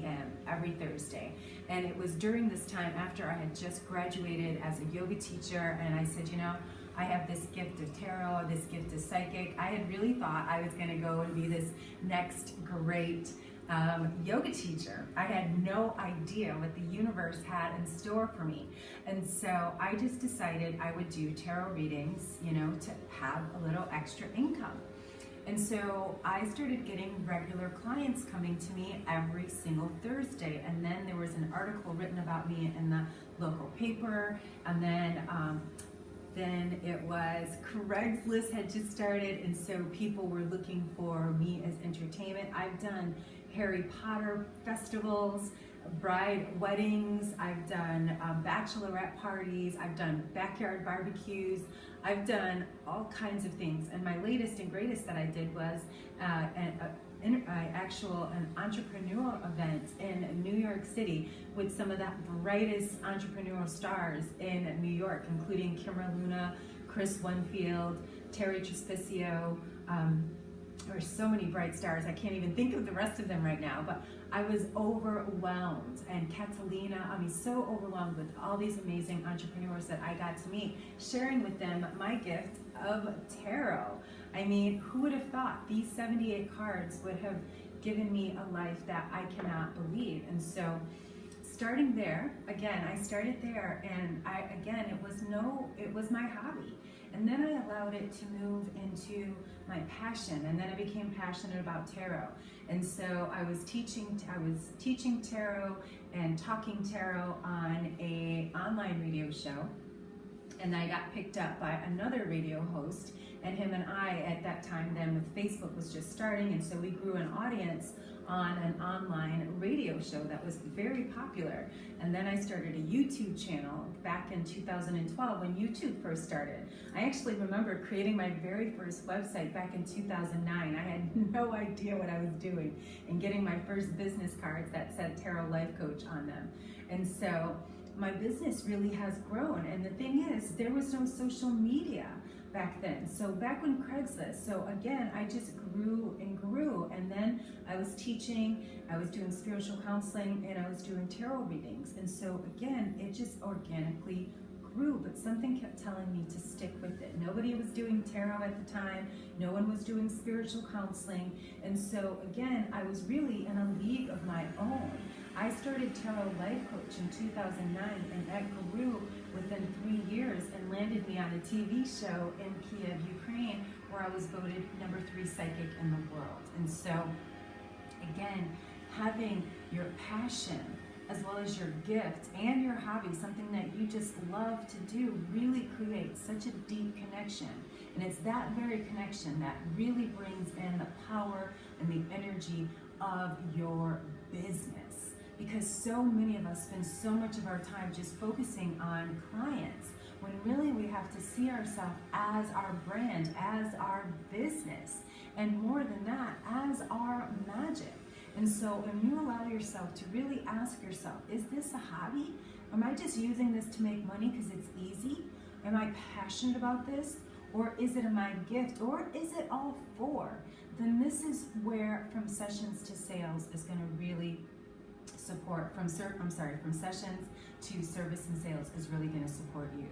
p.m. every Thursday. And it was during this time after I had just graduated as a yoga teacher, and I said, you know, I have this gift of tarot, this gift of psychic. I had really thought I was going to go and be this next great yoga teacher. I had no idea what the universe had in store for me. And so I just decided I would do tarot readings, you know, to have a little extra income. And so I started getting regular clients coming to me every single Thursday. And then there was an article written about me in the local paper. And then it was Craigslist had just started, and so people were looking for me as entertainment. I've done Harry Potter festivals, bride weddings, I've done bachelorette parties, I've done backyard barbecues, I've done all kinds of things. And my latest and greatest that I did was an entrepreneurial event in New York City with some of the brightest entrepreneurial stars in New York, including Kimra Luna, Chris Winfield, Terry Trespicio. There were so many bright stars, I can't even think of the rest of them right now, but I was overwhelmed. And Catalina, I mean, so overwhelmed with all these amazing entrepreneurs that I got to meet, sharing with them my gift of tarot. I mean, who would have thought these 78 cards would have given me a life that I cannot believe? And so starting there, again, I started there, and it was my hobby. And then I allowed it to move into my passion, and then I became passionate about tarot. And so I was teaching tarot and talking tarot on an online radio show. And I got picked up by another radio host, and him and I, at that time then with Facebook was just starting, and so we grew an audience on an online radio show that was very popular. And then I started a YouTube channel back in 2012 when YouTube first started. I actually remember creating my very first website back in 2009. I had no idea what I was doing, and getting my first business cards that said Tarot Life Coach on them. And so my business really has grown. And the thing is, there was no social media back then. So back when Craigslist, so again, I just grew and grew. And then I was teaching, I was doing spiritual counseling, and I was doing tarot readings. And so again, it just organically grew, but something kept telling me to stick with it. Nobody was doing tarot at the time. No one was doing spiritual counseling. And so again, I was really in a league of my own. I started Tarot Life Coach in 2009, and that grew within 3 years and landed me on a TV show in Kiev, Ukraine, where I was voted #3 psychic in the world. And so, again, having your passion as well as your gift and your hobby, something that you just love to do, really creates such a deep connection. And it's that very connection that really brings in the power and the energy of your business. Because so many of us spend so much of our time just focusing on clients, when really we have to see ourselves as our brand, as our business, and more than that, as our magic. And so when you allow yourself to really ask yourself, is this a hobby? Am I just using this to make money because it's easy? Am I passionate about this? Or is it my gift? Or is it all four? Then this is where From Sessions to Sales is going to really support. From sessions to service and sales is really going to support you.